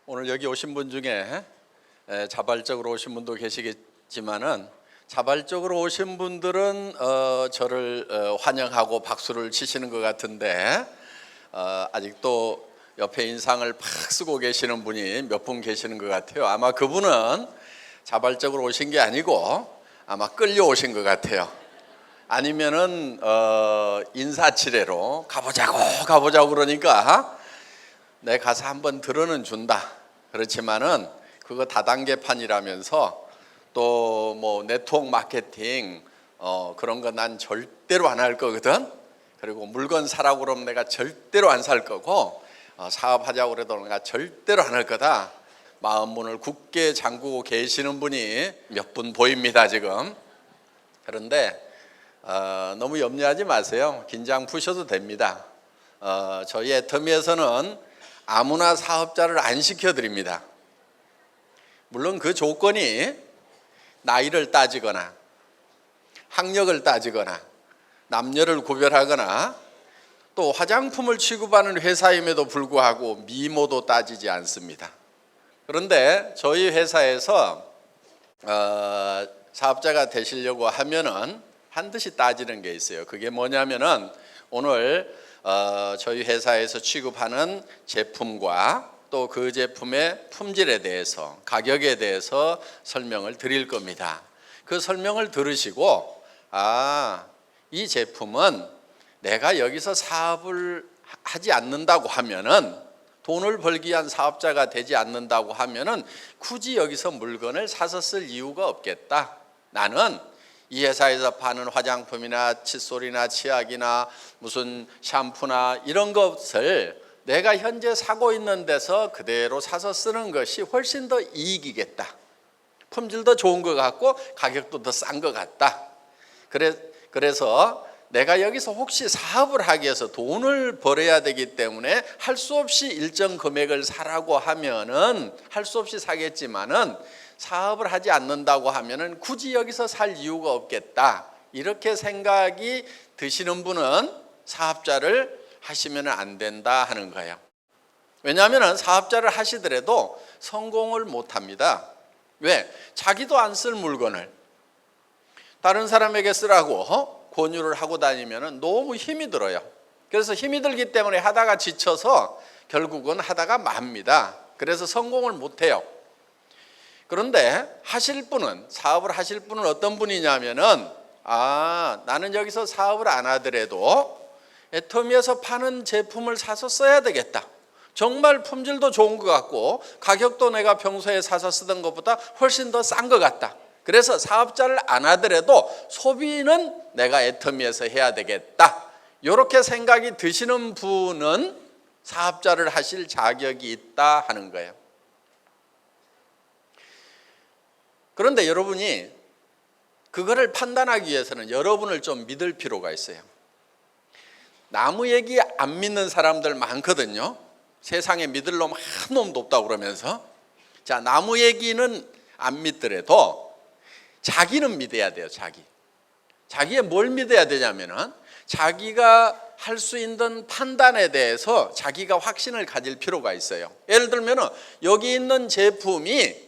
오늘 여기 오신 분 중에 자발적으로 오신 분도 계시겠지만은 자발적으로 오신 분들은 저를 환영하고 박수를 치시는 것 같은데 아직도 옆에 인상을 팍 쓰고 계시는 분이 몇 분 계시는 것 같아요. 아마 그분은 자발적으로 오신 게 아니고 아마 끌려오신 것 같아요. 아니면은 인사치레로 가보자고 그러니까 내 가서 한번 들어는 준다. 그렇지만은 그거 다단계판이라면서 또 뭐 네트워크 마케팅 그런 거 난 절대로 안 할 거거든. 그리고 물건 사라고 그러면 내가 절대로 안 살 거고 사업하자고 그래도 내가 절대로 안 할 거다. 마음 문을 굳게 잠그고 계시는 분이 몇 분 보입니다 지금. 그런데 너무 염려하지 마세요. 긴장 푸셔도 됩니다. 저희 애터미에서는 아무나 사업자를 안 시켜드립니다. 물론 그 조건이 나이를 따지거나 학력을 따지거나 남녀를 구별하거나 또 화장품을 취급하는 회사임에도 불구하고 미모도 따지지 않습니다. 그런데 저희 회사에서 사업자가 되시려고 하면은 반드시 따지는 게 있어요. 그게 뭐냐면은 오늘 저희 회사에서 취급하는 제품과 또 그 제품의 품질에 대해서 가격에 대해서 설명을 드릴 겁니다. 그 설명을 들으시고 이 제품은 내가 여기서 사업을 하지 않는다고 하면은 돈을 벌기 위한 사업자가 되지 않는다고 하면은 굳이 여기서 물건을 사서 쓸 이유가 없겠다. 나는 이 회사에서 파는 화장품이나 칫솔이나 치약이나 무슨 샴푸나 이런 것을 내가 현재 사고 있는 데서 그대로 사서 쓰는 것이 훨씬 더 이익이겠다. 품질도 좋은 것 같고 가격도 더 싼 것 같다. 그래서 내가 여기서 혹시 사업을 하기 위해서 돈을 벌어야 되기 때문에 할 수 없이 일정 금액을 사라고 하면은 할 수 없이 사겠지만은 사업을 하지 않는다고 하면은 굳이 여기서 살 이유가 없겠다. 이렇게 생각이 드시는 분은 사업자를 하시면 안 된다 하는 거예요. 왜냐하면 사업자를 하시더라도 성공을 못 합니다. 왜? 자기도 안 쓸 물건을 다른 사람에게 쓰라고 권유를 하고 다니면 너무 힘이 들어요. 그래서 힘이 들기 때문에 하다가 지쳐서 결국은 하다가 맙니다. 그래서 성공을 못 해요. 그런데 사업을 하실 분은 어떤 분이냐면은 나는 여기서 사업을 안 하더라도 애터미에서 파는 제품을 사서 써야 되겠다. 정말 품질도 좋은 것 같고 가격도 내가 평소에 사서 쓰던 것보다 훨씬 더 싼 것 같다. 그래서 사업자를 안 하더라도 소비는 내가 애터미에서 해야 되겠다. 이렇게 생각이 드시는 분은 사업자를 하실 자격이 있다 하는 거예요. 그런데 여러분이 그거를 판단하기 위해서는 여러분을 좀 믿을 필요가 있어요. 나무 얘기 안 믿는 사람들 많거든요. 세상에 믿을 놈 한 놈도 없다고 그러면서. 자, 나무 얘기는 안 믿더라도 자기는 믿어야 돼요. 자기의 뭘 믿어야 되냐면은 자기가 할 수 있는 판단에 대해서 자기가 확신을 가질 필요가 있어요. 예를 들면은 여기 있는 제품이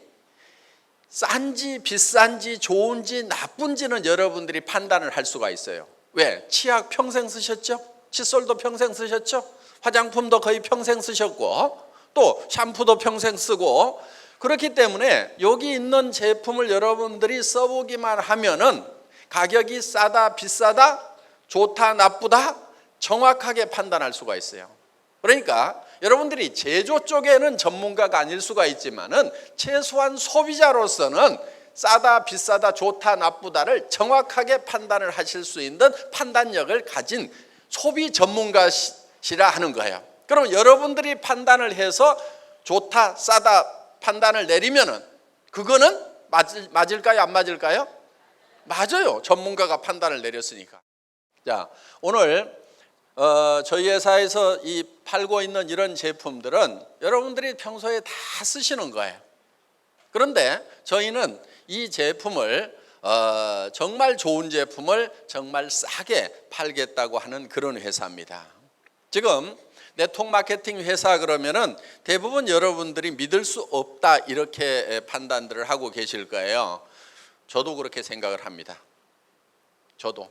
싼지 비싼지 좋은지 나쁜지는 여러분들이 판단을 할 수가 있어요. 왜? 치약 평생 쓰셨죠? 칫솔도 평생 쓰셨죠? 화장품도 거의 평생 쓰셨고 또 샴푸도 평생 쓰고 그렇기 때문에 여기 있는 제품을 여러분들이 써보기만 하면은 가격이 싸다 비싸다 좋다 나쁘다 정확하게 판단할 수가 있어요. 그러니까 여러분들이 제조 쪽에는 전문가가 아닐 수가 있지만은 최소한 소비자로서는 싸다 비싸다 좋다 나쁘다를 정확하게 판단을 하실 수 있는 판단력을 가진 소비 전문가시라 하는 거예요. 그럼 여러분들이 판단을 해서 좋다 싸다 판단을 내리면은 그거는 맞을까요 안 맞을까요? 맞아요. 전문가가 판단을 내렸으니까. 자, 오늘 저희 회사에서 이 팔고 있는 이런 제품들은 여러분들이 평소에 다 쓰시는 거예요. 그런데 저희는 이 제품을 정말 좋은 제품을 정말 싸게 팔겠다고 하는 그런 회사입니다. 지금 네트워크 마케팅 회사 그러면은 대부분 여러분들이 믿을 수 없다 이렇게 판단들을 하고 계실 거예요. 저도 그렇게 생각을 합니다. 저도.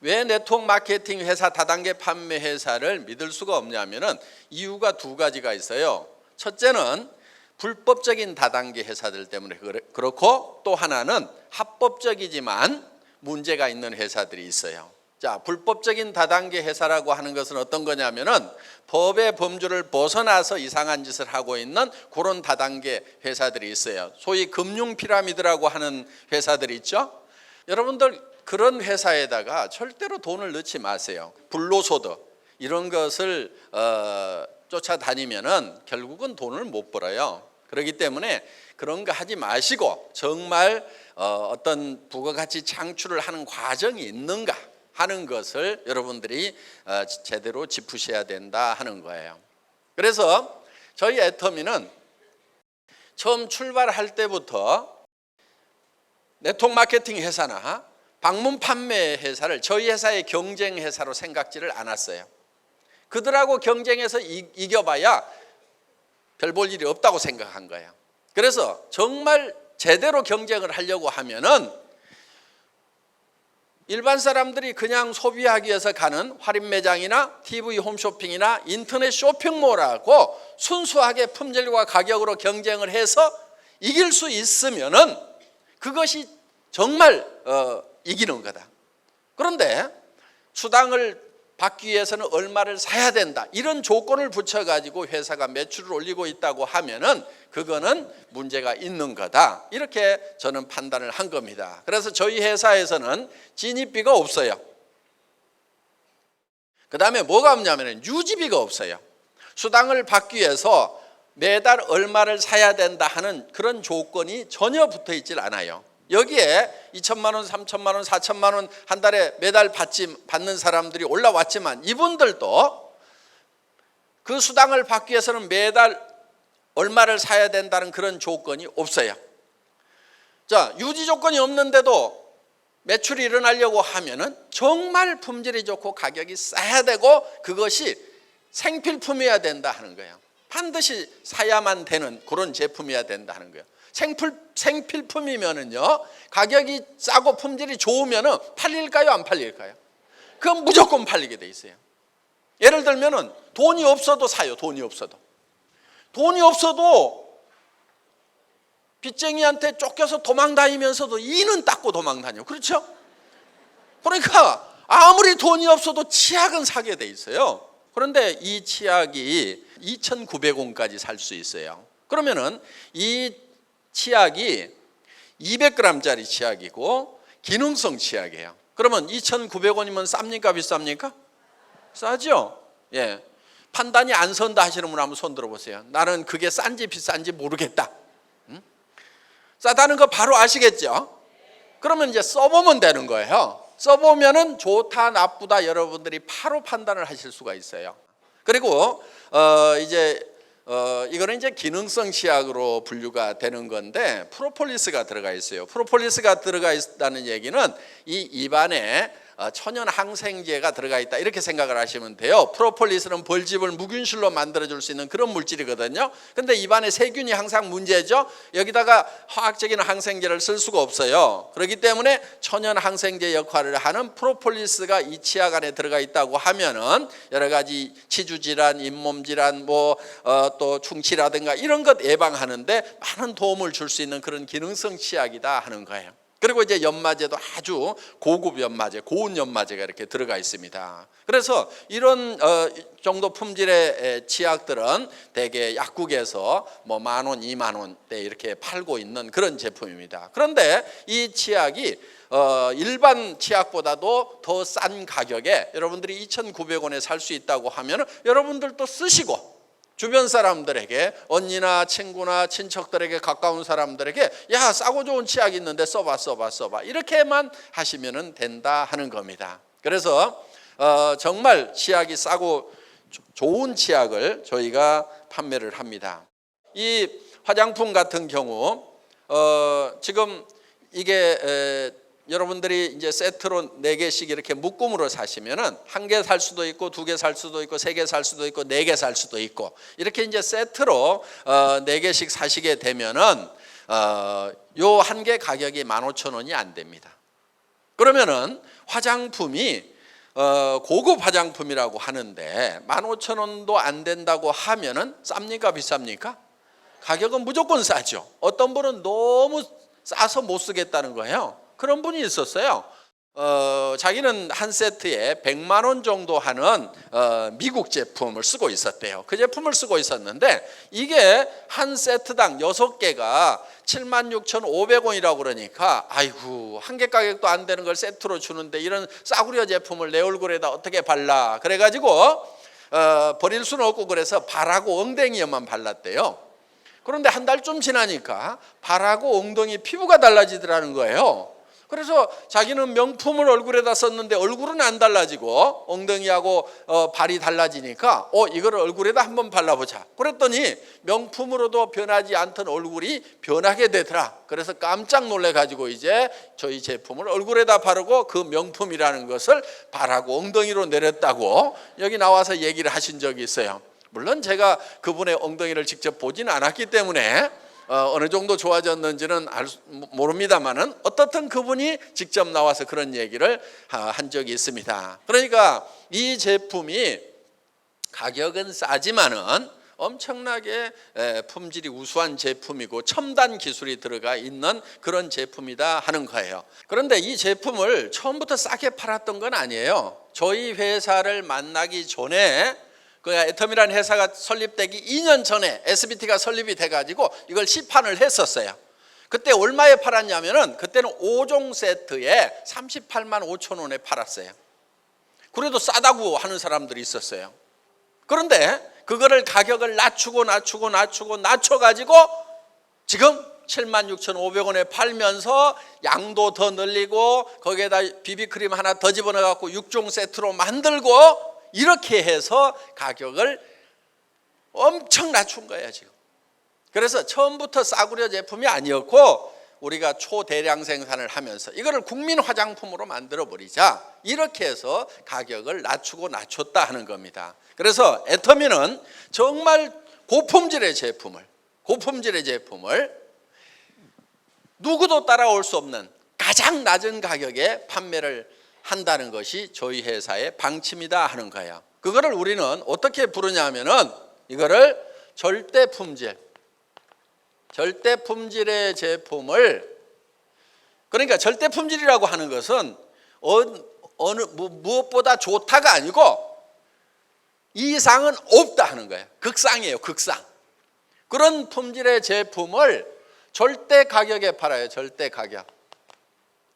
왜 네트워크 마케팅 회사, 다단계 판매 회사를 믿을 수가 없냐면은 이유가 두 가지가 있어요. 첫째는 불법적인 다단계 회사들 때문에 그렇고, 또 하나는 합법적이지만 문제가 있는 회사들이 있어요. 자, 불법적인 다단계 회사라고 하는 것은 어떤 거냐면은 법의 범주를 벗어나서 이상한 짓을 하고 있는 그런 다단계 회사들이 있어요. 소위 금융 피라미드라고 하는 회사들이 있죠. 여러분들 그런 회사에다가 절대로 돈을 넣지 마세요. 불로소득 이런 것을 쫓아다니면은 결국은 돈을 못 벌어요. 그렇기 때문에 그런 거 하지 마시고 정말 어떤 부가가치 창출을 하는 과정이 있는가 하는 것을 여러분들이 제대로 짚으셔야 된다 하는 거예요. 그래서 저희 애터미는 처음 출발할 때부터 네트워크 마케팅 회사나 방문 판매 회사를 저희 회사의 경쟁 회사로 생각지를 않았어요. 그들하고 경쟁해서 이겨봐야 별 볼 일이 없다고 생각한 거예요. 그래서 정말 제대로 경쟁을 하려고 하면은 일반 사람들이 그냥 소비하기 위해서 가는 할인 매장이나 TV 홈쇼핑이나 인터넷 쇼핑몰하고 순수하게 품질과 가격으로 경쟁을 해서 이길 수 있으면은 그것이 정말 이기는 거다. 그런데 수당을 받기 위해서는 얼마를 사야 된다, 이런 조건을 붙여가지고 회사가 매출을 올리고 있다고 하면은 그거는 문제가 있는 거다, 이렇게 저는 판단을 한 겁니다. 그래서 저희 회사에서는 진입비가 없어요. 그 다음에 뭐가 없냐면 유지비가 없어요. 수당을 받기 위해서 매달 얼마를 사야 된다 하는 그런 조건이 전혀 붙어 있질 않아요. 여기에 2천만 원, 3천만 원, 4천만 원 한 달에 매달 받는 사람들이 올라왔지만 이분들도 그 수당을 받기 위해서는 매달 얼마를 사야 된다는 그런 조건이 없어요. 자, 유지 조건이 없는데도 매출이 일어나려고 하면은 정말 품질이 좋고 가격이 싸야 되고 그것이 생필품이어야 된다 하는 거예요. 반드시 사야만 되는 그런 제품이어야 된다 하는 거예요. 생필품이면은요, 가격이 싸고 품질이 좋으면은 팔릴까요, 안 팔릴까요? 그건 무조건 팔리게 돼 있어요. 예를 들면은 돈이 없어도 사요. 돈이 없어도 빚쟁이한테 쫓겨서 도망다니면서도 이는 닦고 도망다녀. 그렇죠? 그러니까 아무리 돈이 없어도 치약은 사게 돼 있어요. 그런데 이 치약이 2,900원까지 살 수 있어요. 그러면은 이 치약이 200g짜리 치약이고 기능성 치약이에요. 그러면 2,900원이면 쌉니까, 비쌉니까? 싸죠? 예. 판단이 안 선다 하시는 분 한번 손 들어보세요. 나는 그게 싼지 비싼지 모르겠다. 싸다는 거 바로 아시겠죠? 그러면 이제 써보면 되는 거예요. 써보면은 좋다, 나쁘다 여러분들이 바로 판단을 하실 수가 있어요. 그리고 이거는 이제 기능성 치약으로 분류가 되는 건데 프로폴리스가 들어가 있어요. 프로폴리스가 들어가 있다는 얘기는 이 입안에 천연 항생제가 들어가 있다, 이렇게 생각을 하시면 돼요. 프로폴리스는 벌집을 무균실로 만들어줄 수 있는 그런 물질이거든요. 근데 입안에 세균이 항상 문제죠. 여기다가 화학적인 항생제를 쓸 수가 없어요. 그렇기 때문에 천연 항생제 역할을 하는 프로폴리스가 이 치약 안에 들어가 있다고 하면은 여러 가지 치주 질환, 잇몸 질환, 또 충치라든가 이런 것 예방하는데 많은 도움을 줄 수 있는 그런 기능성 치약이다 하는 거예요. 그리고 이제 연마제도 아주 고급 연마제, 고운 연마제가 이렇게 들어가 있습니다. 그래서 이런 정도 품질의 치약들은 대개 약국에서 뭐 10,000원, 20,000원대 이렇게 팔고 있는 그런 제품입니다. 그런데 이 치약이 일반 치약보다도 더 싼 가격에 여러분들이 2,900원에 살 수 있다고 하면 여러분들도 쓰시고 주변 사람들에게, 언니나 친구나 친척들에게, 가까운 사람들에게 야, 싸고 좋은 치약 있는데 써봐 이렇게만 하시면 된다 하는 겁니다. 그래서 정말 치약이 싸고 좋은 치약을 저희가 판매를 합니다. 이 화장품 같은 경우 지금 이게 여러분들이 이제 세트로 4개씩 이렇게 묶음으로 사시면은 1개 살 수도 있고 2개 살 수도 있고 3개 살 수도 있고 4개 살 수도 있고 이렇게 이제 세트로 4개씩 사시게 되면은 요 한 개 가격이 15,000원이 안 됩니다. 그러면은 화장품이 고급 화장품이라고 하는데 15,000원도 안 된다고 하면은 쌉니까 비쌉니까? 가격은 무조건 싸죠. 어떤 분은 너무 싸서 못 쓰겠다는 거예요. 그런 분이 있었어요. 자기는 한 세트에 100만 원 정도 하는 미국 제품을 쓰고 있었대요. 그 제품을 쓰고 있었는데 이게 한 세트당 6개가 76,500원이라고 그러니까 아이고 한 개 가격도 안 되는 걸 세트로 주는데 이런 싸구려 제품을 내 얼굴에다 어떻게 발라. 그래가지고 버릴 수는 없고 그래서 발하고 엉덩이에만 발랐대요. 그런데 한 달쯤 지나니까 발하고 엉덩이 피부가 달라지더라는 거예요. 그래서 자기는 명품을 얼굴에다 썼는데 얼굴은 안 달라지고 엉덩이하고 발이 달라지니까 이거를 얼굴에다 한번 발라보자. 그랬더니 명품으로도 변하지 않던 얼굴이 변하게 되더라. 그래서 깜짝 놀래가지고 이제 저희 제품을 얼굴에다 바르고 그 명품이라는 것을 발하고 엉덩이로 내렸다고 여기 나와서 얘기를 하신 적이 있어요. 물론 제가 그분의 엉덩이를 직접 보진 않았기 때문에 어느 정도 좋아졌는지는 모릅니다만은 어떻든 그분이 직접 나와서 그런 얘기를 한 적이 있습니다. 그러니까 이 제품이 가격은 싸지만은 엄청나게 품질이 우수한 제품이고 첨단 기술이 들어가 있는 그런 제품이다 하는 거예요. 그런데 이 제품을 처음부터 싸게 팔았던 건 아니에요. 저희 회사를 만나기 전에 그 애텀이라는 회사가 설립되기 2년 전에 SBT가 설립이 돼가지고 이걸 시판을 했었어요. 그때 얼마에 팔았냐면은 그때는 5종 세트에 38만 5천 원에 팔았어요. 그래도 싸다고 하는 사람들이 있었어요. 그런데 그거를 가격을 낮춰가지고 지금 76,500원에 팔면서 양도 더 늘리고 거기에다 비비크림 하나 더 집어넣어갖고 6종 세트로 만들고 이렇게 해서 가격을 엄청 낮춘 거예요 지금. 그래서 처음부터 싸구려 제품이 아니었고 우리가 초대량 생산을 하면서 이거를 국민 화장품으로 만들어 버리자 이렇게 해서 가격을 낮췄다 하는 겁니다. 그래서 애터미는 정말 고품질의 제품을 누구도 따라올 수 없는 가장 낮은 가격에 판매를 한다는 것이 저희 회사의 방침이다 하는 거예요. 그거를 우리는 어떻게 부르냐면은 이거를 절대품질의 제품을, 그러니까 절대품질이라고 하는 것은 무엇보다 좋다가 아니고 이상은 없다 하는 거예요. 극상이에요, 극상. 그런 품질의 제품을 절대 가격에 팔아요. 절대 가격.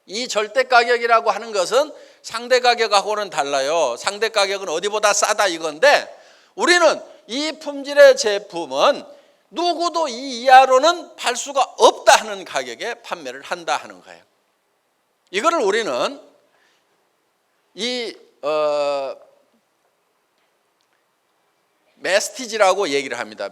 이 절대 가격이라고 하는 것은 상대 가격하고는 달라요. 상대 가격은 어디보다 싸다 이건데 우리는 이 품질의 제품은 누구도 이 이하로는 팔 수가 없다 하는 가격에 판매를 한다 하는 거예요. 이거를 우리는 메스티지라고 얘기를 합니다.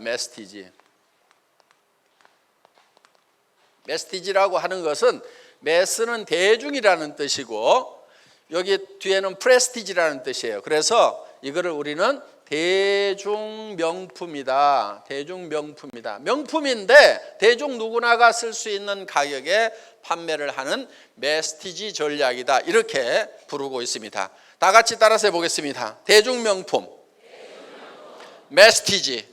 메스티지라고 하는 것은 매스는 대중이라는 뜻이고 여기 뒤에는 프레스티지라는 뜻이에요. 그래서 이거를 우리는 대중명품이다. 명품인데 대중 누구나가 쓸 수 있는 가격에 판매를 하는 메스티지 전략이다. 이렇게 부르고 있습니다. 다 같이 따라서 해보겠습니다. 대중명품. 메스티지.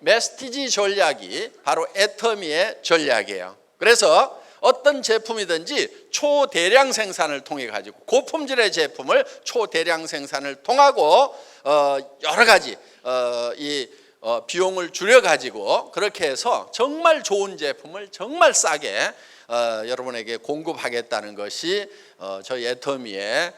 메스티지 전략이 바로 애터미의 전략이에요. 그래서 어떤 제품이든지 초대량 생산을 통해 가지고 고품질의 제품을 초대량 생산을 통하고 여러 가지 비용을 줄여 가지고 그렇게 해서 정말 좋은 제품을 정말 싸게 여러분에게 공급하겠다는 것이 저희 애터미의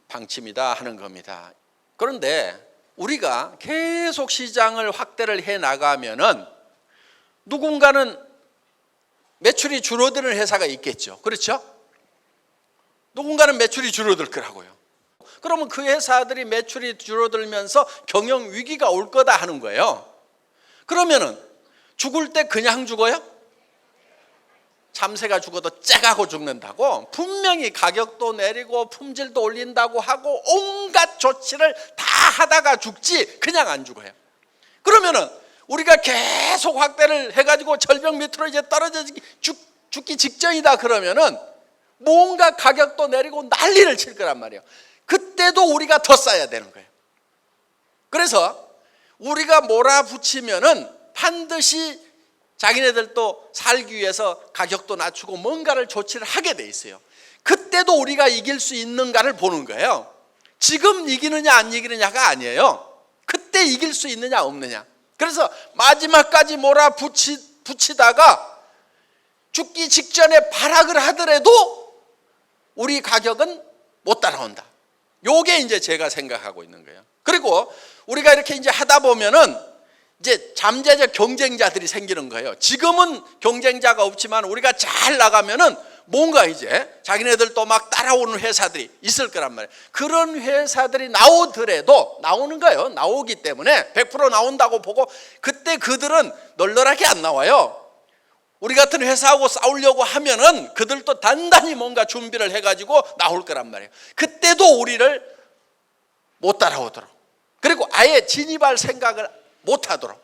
방침이다 하는 겁니다. 그런데 우리가 계속 시장을 확대를 해 나가면은 누군가는 매출이 줄어드는 회사가 있겠죠. 그렇죠? 누군가는 매출이 줄어들 거라고요. 그러면 그 회사들이 매출이 줄어들면서 경영 위기가 올 거다 하는 거예요. 그러면은 죽을 때 그냥 죽어요? 참새가 죽어도 째가고 죽는다고 분명히 가격도 내리고 품질도 올린다고 하고 온갖 조치를 다 하다가 죽지 그냥 안 죽어요. 그러면은 우리가 계속 확대를 해가지고 절벽 밑으로 이제 떨어져 죽기 직전이다 그러면은 뭔가 가격도 내리고 난리를 칠 거란 말이에요. 그때도 우리가 더 싸야 되는 거예요. 그래서 우리가 몰아붙이면은 반드시 자기네들도 살기 위해서 가격도 낮추고 뭔가를 조치를 하게 돼 있어요. 그때도 우리가 이길 수 있는가를 보는 거예요. 지금 이기느냐 안 이기느냐가 아니에요. 그때 이길 수 있느냐 없느냐. 그래서 마지막까지 몰아붙이다가 죽기 직전에 발악을 하더라도 우리 가격은 못 따라온다. 요게 이제 제가 생각하고 있는 거예요. 그리고 우리가 이렇게 이제 하다 보면은 이제 잠재적 경쟁자들이 생기는 거예요. 지금은 경쟁자가 없지만 우리가 잘 나가면은 뭔가 이제 자기네들도 막 따라오는 회사들이 있을 거란 말이에요. 그런 회사들이 나오더라도 나오는 거예요. 나오기 때문에 100% 나온다고 보고 그때 그들은 널널하게 안 나와요. 우리 같은 회사하고 싸우려고 하면은 그들도 단단히 뭔가 준비를 해가지고 나올 거란 말이에요. 그때도 우리를 못 따라오도록, 그리고 아예 진입할 생각을 못 하도록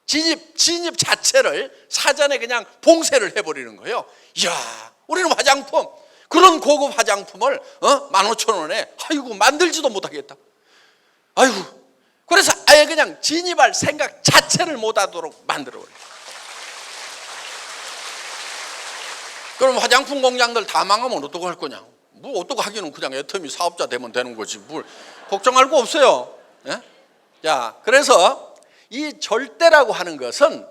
진입 자체를 사전에 그냥 봉쇄를 해버리는 거예요. 이야, 우리는 화장품, 그런 고급 화장품을 15,000원에 아이고 만들지도 못하겠다. 아이고, 그래서 아예 그냥 진입할 생각 자체를 못 하도록 만들어버려요. 그럼 화장품 공장들 다 망하면 어떡할 거냐? 뭐 어떡 하기는 그냥 애터미 사업자 되면 되는 거지 뭘 걱정할 거 없어요. 예? 자, 그래서 이 절대라고 하는 것은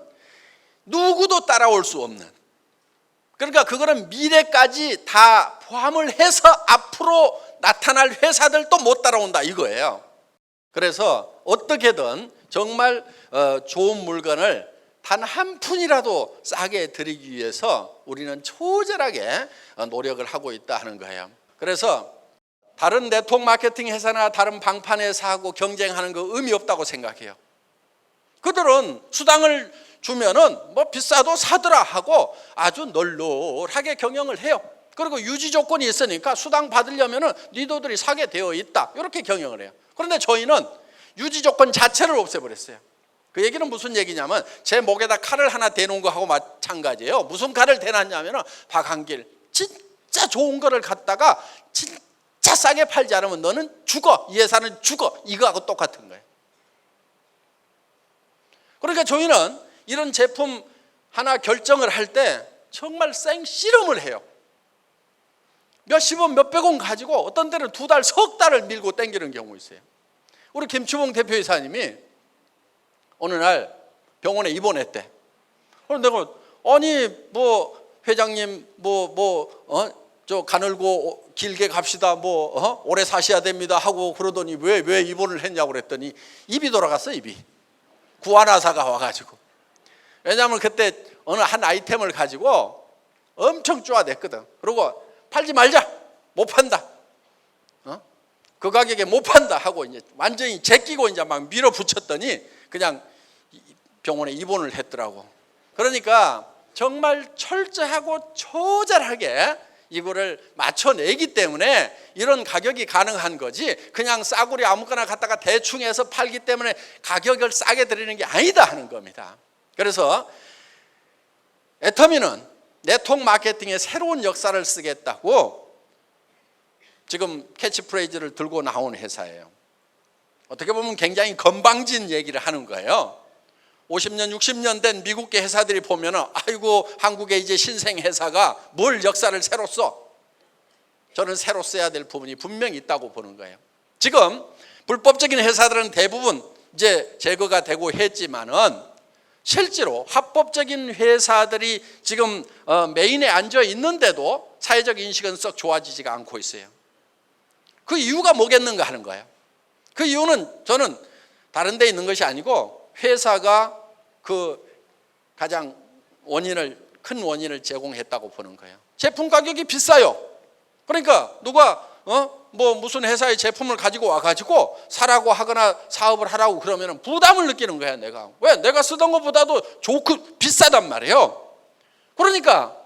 누구도 따라올 수 없는, 그러니까 그거는 미래까지 다 포함을 해서 앞으로 나타날 회사들도 못 따라온다 이거예요. 그래서 어떻게든 정말 좋은 물건을 단 한 푼이라도 싸게 드리기 위해서 우리는 초절하게 노력을 하고 있다 하는 거예요. 그래서 다른 네트워크 마케팅 회사나 다른 방판 회사하고 경쟁하는 거 의미 없다고 생각해요. 그들은 수당을 주면은 뭐 비싸도 사더라 하고 아주 널널하게 경영을 해요. 그리고 유지 조건이 있으니까 수당 받으려면은 니도들이 사게 되어 있다 이렇게 경영을 해요. 그런데 저희는 유지 조건 자체를 없애버렸어요. 그 얘기는 무슨 얘기냐면 제 목에다 칼을 하나 대놓은 거하고 마찬가지예요. 무슨 칼을 대놨냐면은 박한길, 진짜 좋은 거를 갖다가 진짜 싸게 팔지 않으면 너는 죽어, 이 회사는 죽어, 이거하고 똑같은 거예요. 그러니까 저희는 이런 제품 하나 결정을 할 때 정말 생씨름을 해요. 몇십원 몇백원 가지고 어떤 때는 2달 석 달을 밀고 땡기는 경우 있어요. 우리 김추봉 대표이사님이 어느 날 병원에 입원했대. 그런데 내가 아니 뭐 회장님 저 가늘고 길게 갑시다 오래 사셔야 됩니다 하고 그러더니 왜 입원을 했냐고 그랬더니 입이 돌아갔어. 입이 구안화사가 와가지고. 왜냐하면 그때 어느 한 아이템을 가지고 엄청 쪼아댔거든. 그리고 팔지 말자, 못 판다, 그 가격에 못 판다 하고 이제 완전히 제끼고 이제 막 밀어붙였더니 그냥 병원에 입원을 했더라고. 그러니까 정말 철저하고 초절하게 이거를 맞춰내기 때문에 이런 가격이 가능한 거지, 그냥 싸구려 아무거나 갖다가 대충 해서 팔기 때문에 가격을 싸게 드리는 게 아니다 하는 겁니다. 그래서 애터미는 네트워크 마케팅의 새로운 역사를 쓰겠다고 지금 캐치프레이즈를 들고 나온 회사예요. 어떻게 보면 굉장히 건방진 얘기를 하는 거예요. 50년 60년 된 미국계 회사들이 보면은 아이고 한국에 이제 신생 회사가 뭘 역사를 새로 써. 저는 새로 써야 될 부분이 분명히 있다고 보는 거예요. 지금 불법적인 회사들은 대부분 이제 제거가 되고 했지만은 실제로 합법적인 회사들이 지금 메인에 앉아 있는데도 사회적 인식은 썩 좋아지지가 않고 있어요. 그 이유가 뭐겠는가 하는 거예요. 그 이유는 저는 다른 데 있는 것이 아니고 회사가 그 가장 큰 원인을 제공했다고 보는 거예요. 제품 가격이 비싸요. 그러니까 누가 뭐 무슨 회사의 제품을 가지고 와가지고 사라고 하거나 사업을 하라고 그러면 부담을 느끼는 거야. 내가 왜? 내가 쓰던 것보다도 좋고 비싸단 말이에요. 그러니까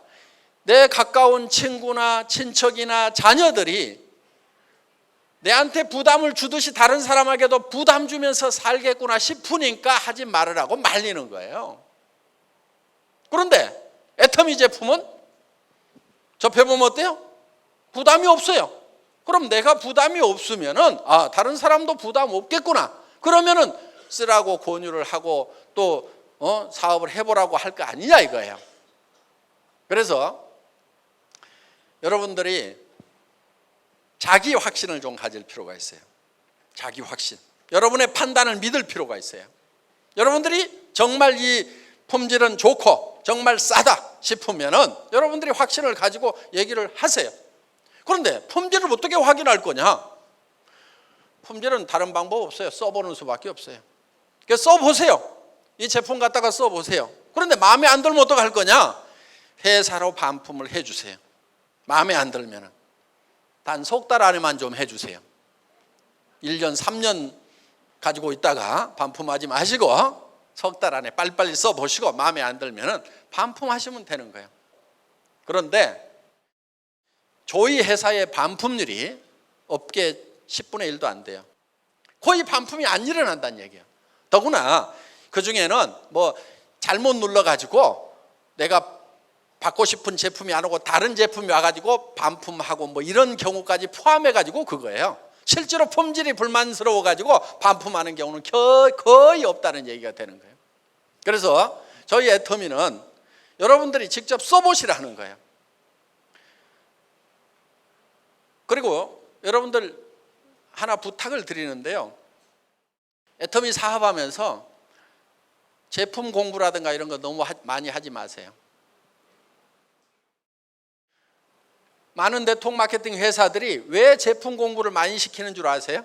내 가까운 친구나 친척이나 자녀들이 내한테 부담을 주듯이 다른 사람에게도 부담 주면서 살겠구나 싶으니까 하지 말으라고 말리는 거예요. 그런데 애터미 제품은 접해보면 어때요? 부담이 없어요. 그럼 내가 부담이 없으면은 다른 사람도 부담 없겠구나. 그러면은 쓰라고 권유를 하고 또 사업을 해보라고 할 거 아니냐 이거예요. 그래서 여러분들이 자기 확신을 좀 가질 필요가 있어요. 자기 확신. 여러분의 판단을 믿을 필요가 있어요. 여러분들이 정말 이 품질은 좋고 정말 싸다 싶으면은 여러분들이 확신을 가지고 얘기를 하세요. 그런데 품질을 어떻게 확인할 거냐? 품질은 다른 방법 없어요. 써보는 수밖에 없어요. 그래서 써보세요. 이 제품 갖다가 써보세요. 그런데 마음에 안 들면 어떡할 거냐? 회사로 반품을 해주세요. 마음에 안 들면은 단 석 달 안에만 좀 해주세요. 1년 3년 가지고 있다가 반품하지 마시고 석 달 안에 빨리빨리 써보시고 마음에 안 들면은 반품하시면 되는 거예요. 그런데 저희 회사의 반품률이 업계 10분의 1도 안 돼요. 거의 반품이 안 일어난다는 얘기예요. 더구나 그 중에는 뭐 잘못 눌러가지고 내가 받고 싶은 제품이 안 오고 다른 제품이 와가지고 반품하고 뭐 이런 경우까지 포함해가지고 그거예요. 실제로 품질이 불만스러워가지고 반품하는 경우는 거의 없다는 얘기가 되는 거예요. 그래서 저희 애터미는 여러분들이 직접 써보시라는 거예요. 그리고 여러분들 하나 부탁을 드리는데요. 애터미 사업하면서 제품 공부라든가 이런 거 너무 많이 하지 마세요. 많은 네트워크 마케팅 회사들이 왜 제품 공부를 많이 시키는 줄 아세요?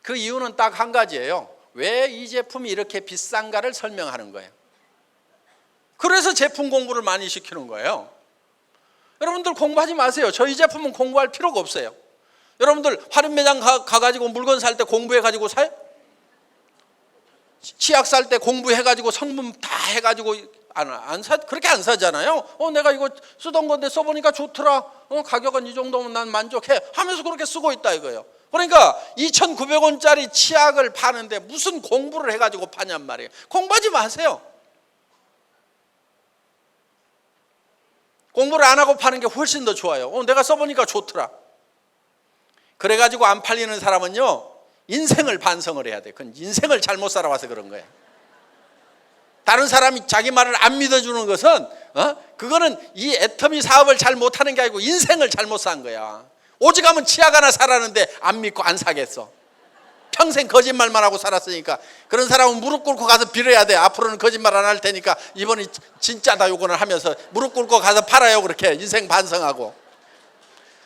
그 이유는 딱 한 가지예요. 왜 이 제품이 이렇게 비싼가를 설명하는 거예요. 그래서 제품 공부를 많이 시키는 거예요. 여러분들 공부하지 마세요. 저희 제품은 공부할 필요가 없어요. 여러분들 할인 매장 가가지고 물건 살 때 공부해가지고 사요? 치약 살 때 공부해가지고 성분 다 해가지고 그렇게 안 사잖아요. 내가 이거 쓰던 건데 써보니까 좋더라. 가격은 이 정도면 난 만족해 하면서 그렇게 쓰고 있다 이거예요. 그러니까 2,900원짜리 치약을 파는데 무슨 공부를 해가지고 파냔 말이에요. 공부하지 마세요. 공부를 안 하고 파는 게 훨씬 더 좋아요. 내가 써보니까 좋더라. 그래가지고 안 팔리는 사람은요, 인생을 반성을 해야 돼. 그건 인생을 잘못 살아와서 그런 거예요. 다른 사람이 자기 말을 안 믿어주는 것은 그거는 이 애터미 사업을 잘 못하는 게 아니고 인생을 잘못 산 거야. 오직하면 치약 하나 사라는데 안 믿고 안 사겠어. 평생 거짓말만 하고 살았으니까. 그런 사람은 무릎 꿇고 가서 빌어야 돼. 앞으로는 거짓말 안 할 테니까 이번이 진짜다 요거는 하면서 무릎 꿇고 가서 팔아요. 그렇게 인생 반성하고.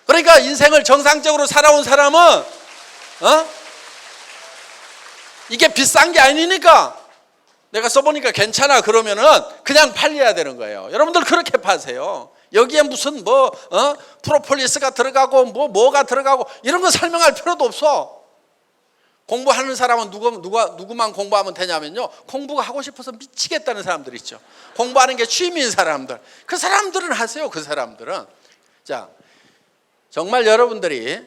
그러니까 인생을 정상적으로 살아온 사람은 이게 비싼 게 아니니까 내가 써보니까 괜찮아 그러면은 그냥 팔려야 되는 거예요. 여러분들 그렇게 파세요. 여기에 무슨 프로폴리스가 들어가고 뭐가 들어가고 이런 거 설명할 필요도 없어. 공부하는 사람은 누구만 공부하면 되냐면요, 공부가 하고 싶어서 미치겠다는 사람들 있죠. 공부하는 게 취미인 사람들, 그 사람들은 하세요. 그 사람들은. 자, 정말 여러분들이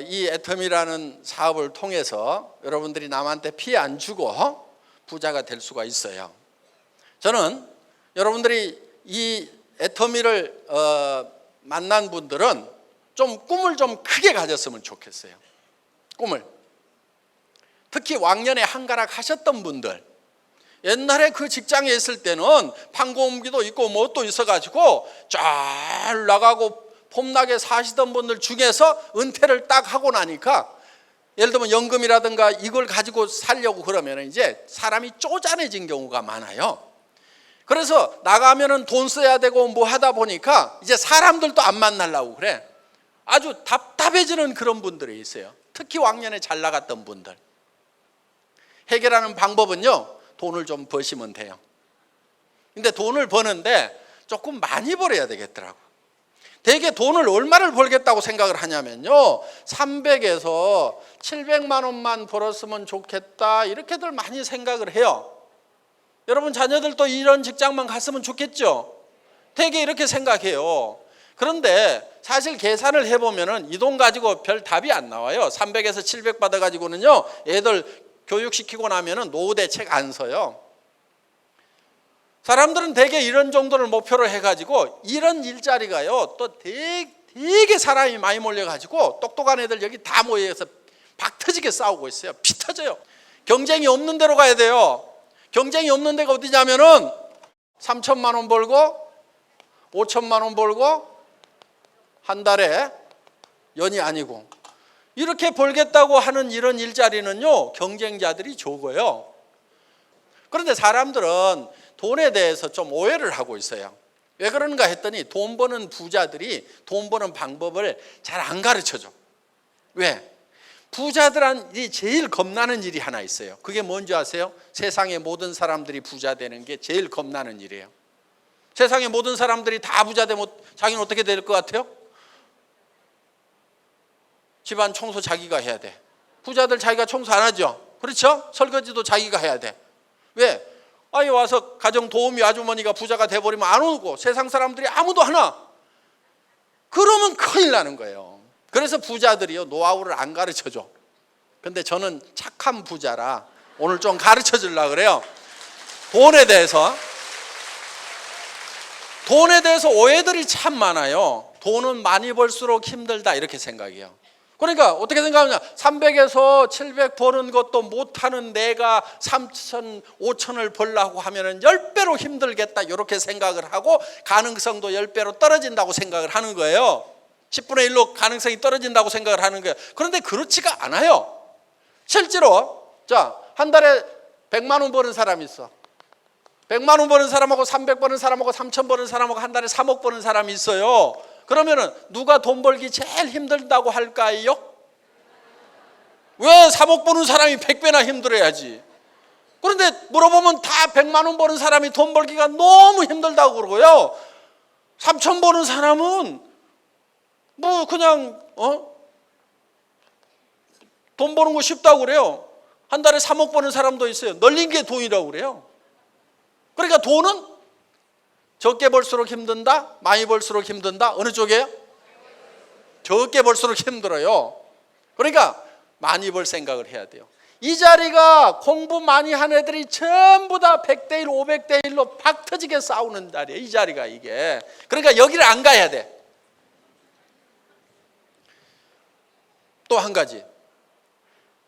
이 애터미라는 사업을 통해서 여러분들이 남한테 피해 안 주고 부자가 될 수가 있어요. 저는 여러분들이 이 애터미를 만난 분들은 좀 꿈을 좀 크게 가졌으면 좋겠어요. 꿈을. 특히 왕년에 한가락 하셨던 분들, 옛날에 그 직장에 있을 때는 판공기도 있고 뭣도 있어가지고 잘 나가고 폼나게 사시던 분들 중에서 은퇴를 딱 하고 나니까, 예를 들면 연금이라든가 이걸 가지고 살려고 그러면 이제 사람이 쪼잔해진 경우가 많아요. 그래서 나가면은 돈 써야 되고 뭐 하다 보니까 이제 사람들도 안 만나려고 그래. 아주 답답해지는 그런 분들이 있어요. 특히 왕년에 잘 나갔던 분들. 해결하는 방법은요, 돈을 좀 버시면 돼요. 근데 돈을 버는데 조금 많이 벌어야 되겠더라고. 대개 돈을 얼마를 벌겠다고 생각을 하냐면요, 300에서 700만 원만 벌었으면 좋겠다 이렇게들 많이 생각을 해요. 여러분 자녀들도 이런 직장만 갔으면 좋겠죠. 되게 이렇게 생각해요. 그런데 사실 계산을 해보면은 이 돈 가지고 별 답이 안 나와요. 300에서 700 받아가지고는요, 애들 교육시키고 나면은 노후 대책 안 서요. 사람들은 대개 이런 정도를 목표로 해가지고 이런 일자리가요, 또 되게 사람이 많이 몰려가지고 똑똑한 애들 여기 다 모여서 박 터지게 싸우고 있어요. 피 터져요. 경쟁이 없는 데로 가야 돼요. 경쟁이 없는 데가 어디냐면은 3천만 원 벌고 5천만 원 벌고 한 달에 연이 아니고 이렇게 벌겠다고 하는 이런 일자리는요, 경쟁자들이 적어요. 그런데 사람들은 돈에 대해서 좀 오해를 하고 있어요. 왜 그런가 했더니 돈 버는 부자들이 돈 버는 방법을 잘 안 가르쳐줘. 왜? 부자들이 제일 겁나는 일이 하나 있어요. 그게 뭔지 아세요? 세상의 모든 사람들이 부자 되는 게 제일 겁나는 일이에요. 세상의 모든 사람들이 다 부자 되면 자기는 어떻게 될 것 같아요? 집안 청소 자기가 해야 돼. 부자들 자기가 청소 안 하죠? 그렇죠? 설거지도 자기가 해야 돼. 왜? 아니 와서 가정 도우미 아주머니가 부자가 돼버리면 안 오고 세상 사람들이 아무도 하나. 그러면 큰일 나는 거예요. 그래서 부자들이요, 노하우를 안 가르쳐줘. 근데 저는 착한 부자라 오늘 좀 가르쳐 주려고 그래요. 돈에 대해서 오해들이 참 많아요. 돈은 많이 벌수록 힘들다 이렇게 생각해요. 그러니까 어떻게 생각하냐, 300에서 700 버는 것도 못하는 내가 3천, 5천을 벌려고 하면 10배로 힘들겠다 이렇게 생각을 하고 가능성도 10배로 떨어진다고 생각을 하는 거예요. 10분의 1로 가능성이 떨어진다고 생각을 하는 거예요. 그런데 그렇지가 않아요. 실제로 자, 한 달에 100만 원 버는 사람이 있어. 100만 원 버는 사람하고 300 버는 사람하고 3천 버는 사람하고 한 달에 3억 버는 사람이 있어요. 그러면은 누가 돈 벌기 제일 힘들다고 할까요? 왜 3억 버는 사람이 100배나 힘들어야지. 그런데 물어보면 다 100만 원 버는 사람이 돈 벌기가 너무 힘들다고 그러고요, 3천 버는 사람은 뭐 그냥 돈 버는 거 쉽다고 그래요. 한 달에 3억 버는 사람도 있어요. 널린 게 돈이라고 그래요. 그러니까 돈은 적게 벌수록 힘든다, 많이 벌수록 힘든다. 어느 쪽이에요? 적게 벌수록 힘들어요. 그러니까 많이 벌 생각을 해야 돼요. 이 자리가 공부 많이 한 애들이 전부 다 100대 1, 500대 1로 박 터지게 싸우는 자리예요. 이 자리가 이게. 그러니까 여기를 안 가야 돼. 또 한 가지,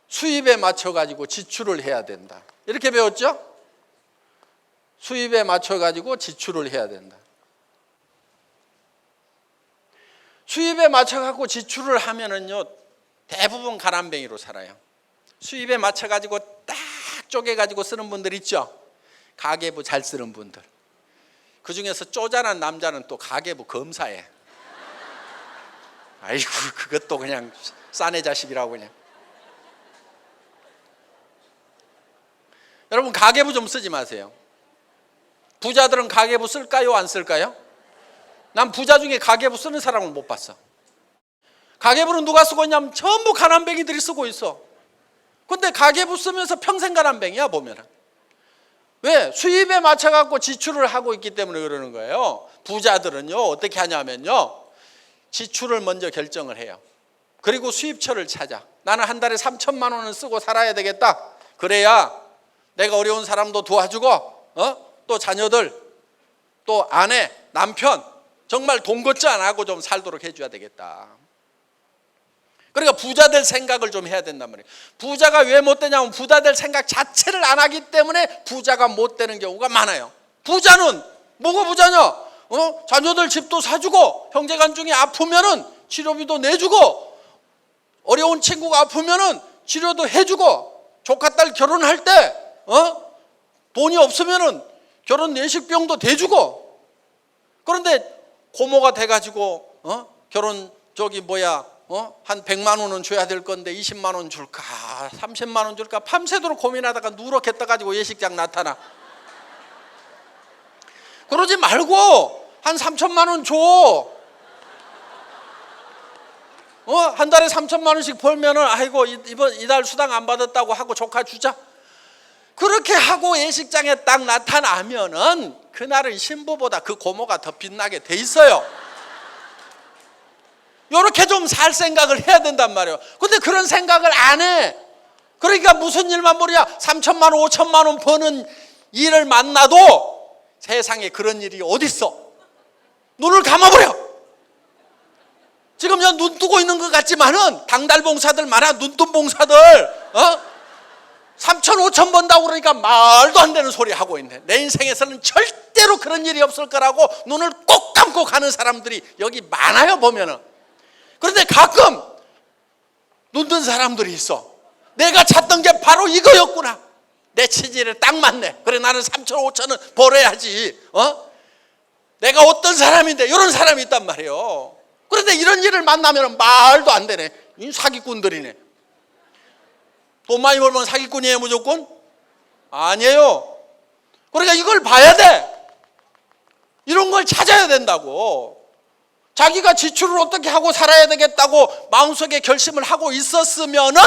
수입에 맞춰 가지고 지출을 해야 된다. 이렇게 배웠죠? 수입에 맞춰 가지고 지출을 해야 된다. 수입에 맞춰 갖고 지출을 하면은요, 대부분 가난뱅이로 살아요. 수입에 맞춰 가지고 딱 쪼개 가지고 쓰는 분들 있죠? 가계부 잘 쓰는 분들. 그 중에서 쪼잔한 남자는 또 가계부 검사해. 아이고, 그것도 그냥 싸네 자식이라고 그냥. 여러분, 가계부 좀 쓰지 마세요. 부자들은 가계부 쓸까요, 안 쓸까요? 난 부자 중에 가계부 쓰는 사람을 못 봤어. 가계부는 누가 쓰고 있냐면 전부 가난뱅이들이 쓰고 있어. 근데 가계부 쓰면서 평생 가난뱅이야 보면은. 왜? 수입에 맞춰 갖고 지출을 하고 있기 때문에 그러는 거예요. 부자들은요, 어떻게 하냐면요, 지출을 먼저 결정을 해요. 그리고 수입처를 찾아. 나는 한 달에 3천만 원은 쓰고 살아야 되겠다. 그래야 내가 어려운 사람도 도와주고, 또 자녀들, 또 아내, 남편, 정말 돈 걱정 안 하고 좀 살도록 해줘야 되겠다. 그러니까 부자 될 생각을 좀 해야 된단 말이에요. 부자가 왜 못 되냐면 부자 될 생각 자체를 안 하기 때문에 부자가 못 되는 경우가 많아요. 부자는 뭐가 부자냐? 자녀들 집도 사주고, 형제간 중에 아프면은 치료비도 내주고, 어려운 친구가 아프면은 치료도 해주고, 조카딸 결혼할 때 돈이 없으면은 결혼 내식비용도 대주고. 그런데 고모가 돼가지고 결혼 한 100만 원은 줘야 될 건데 20만 원 줄까 30만 원 줄까 밤새도록 고민하다가 누렇게 떠가지고 예식장 나타나. 그러지 말고 한 3천만 원 줘. 한 달에 3천만 원씩 벌면은 아이고 이달 수당 안 받았다고 하고 조카 주자. 그렇게 하고 예식장에 딱 나타나면은 그날은 신부보다 그 고모가 더 빛나게 돼 있어요. 이렇게 좀 살 생각을 해야 된단 말이에요. 근데 그런 생각을 안 해. 그러니까 무슨 일만 모르냐, 3천만 원 5천만 원 버는 일을 만나도 세상에 그런 일이 어딨어. 눈을 감아버려. 지금 눈 뜨고 있는 것 같지만은 당달봉사들 많아. 눈뜬 봉사들 3천 5천 번다고 그러니까 말도 안 되는 소리 하고 있네. 내 인생에서는 절대로 그런 일이 없을 거라고 눈을 꼭 감고 가는 사람들이 여기 많아요, 보면은. 그런데 가끔 눈뜬 사람들이 있어. 내가 찾던 게 바로 이거였구나. 내 체질에 딱 맞네. 그래, 나는 3천 5천은 벌어야지. 내가 어떤 사람인데, 이런 사람이 있단 말이에요. 그런데 이런 일을 만나면 말도 안 되네. 이 사기꾼들이네. 돈 많이 벌면 사기꾼이에요, 무조건? 아니에요. 그러니까 이걸 봐야 돼. 이런 걸 찾아야 된다고. 자기가 지출을 어떻게 하고 살아야 되겠다고 마음속에 결심을 하고 있었으면은,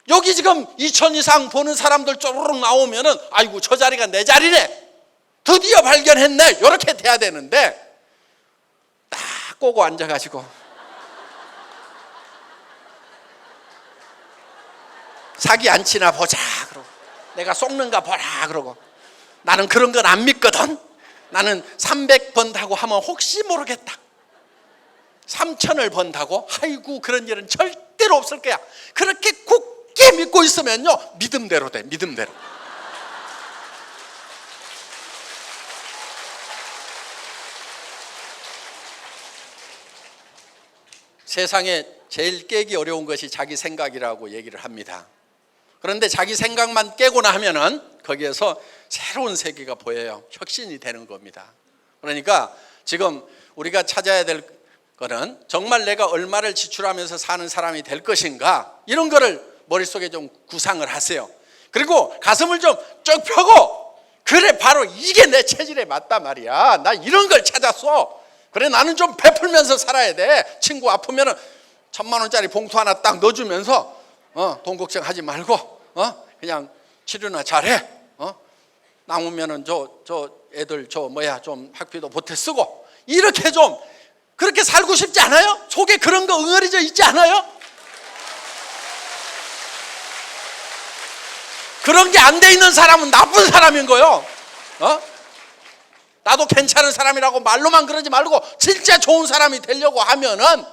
여기 지금 2천 이상 버는 사람들 쪼르륵 나오면은, 아이고, 저 자리가 내 자리네. 드디어 발견했네. 이렇게 돼야 되는데, 딱 꼬고 앉아가지고 사기 안 치나 보자 그러고, 내가 속는가 보라 그러고, 나는 그런 건 안 믿거든. 나는 300 번다고 하면 혹시 모르겠다. 3천을 번다고? 아이고, 그런 일은 절대로 없을 거야. 그렇게 굳게 믿고 있으면요, 믿음대로 돼. 믿음대로. 세상에 제일 깨기 어려운 것이 자기 생각이라고 얘기를 합니다. 그런데 자기 생각만 깨고 나면은 거기에서 새로운 세계가 보여요. 혁신이 되는 겁니다. 그러니까 지금 우리가 찾아야 될 거는, 정말 내가 얼마를 지출하면서 사는 사람이 될 것인가, 이런 거를 머릿속에 좀 구상을 하세요. 그리고 가슴을 좀 쭉 펴고, 그래, 바로 이게 내 체질에 맞단 말이야. 나 이런 걸 찾았어. 그래, 나는 좀 베풀면서 살아야 돼. 친구 아프면은 1,000만 원짜리 봉투 하나 딱 넣어주면서 돈 걱정하지 말고 그냥 치료나 잘해. 남으면은 저 애들 좀 학비도 보태 쓰고, 이렇게 좀 그렇게 살고 싶지 않아요? 속에 그런 거 응어리져 있지 않아요? 그런 게 안 돼 있는 사람은 나쁜 사람인 거예요. 나도 괜찮은 사람이라고 말로만 그러지 말고, 진짜 좋은 사람이 되려고 하면은,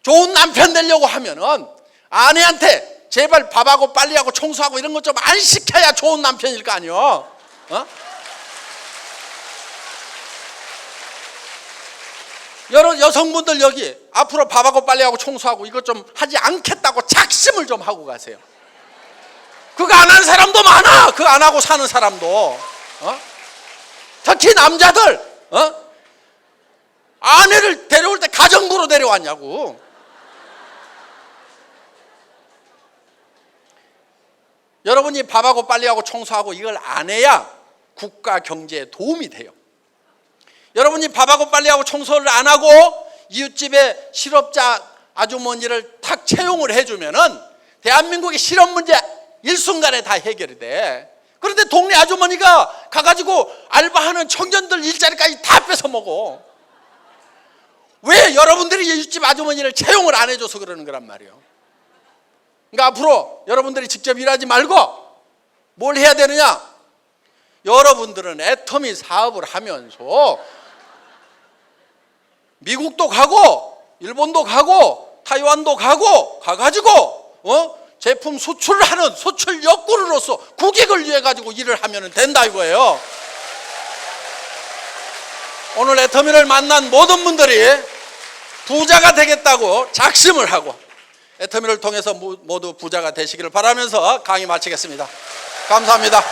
좋은 남편 되려고 하면은 아내한테 제발 밥하고 빨리하고 청소하고 이런 것 좀 안 시켜야 좋은 남편일 거 아니에요. 여성분들 여기 앞으로 밥하고 빨리하고 청소하고 이것 좀 하지 않겠다고 작심을 좀 하고 가세요. 그거 안 하는 사람도 많아. 그거 안 하고 사는 사람도. 특히 남자들 아내를 데려올 때 가정부로 데려왔냐고. 여러분이 밥하고 빨리하고 청소하고 이걸 안 해야 국가 경제에 도움이 돼요. 여러분이 밥하고 빨리하고 청소를 안 하고 이웃집에 실업자 아주머니를 탁 채용을 해주면은 대한민국의 실업 문제 일순간에 다 해결이 돼. 그런데 동네 아주머니가 가가지고 알바하는 청년들 일자리까지 다 뺏어 먹어. 왜? 여러분들이 이웃집 아주머니를 채용을 안 해줘서 그러는 거란 말이에요. 그러니까 앞으로 여러분들이 직접 일하지 말고 뭘 해야 되느냐? 여러분들은 애터미 사업을 하면서 미국도 가고 일본도 가고 타이완도 가가지고 제품 수출을 하는 수출 역군으로서 국익을 위해 가지고 일을 하면 된다 이거예요. 오늘 애터미를 만난 모든 분들이 부자가 되겠다고 작심을 하고 애터미를 통해서 모두 부자가 되시기를 바라면서 강의 마치겠습니다. 감사합니다.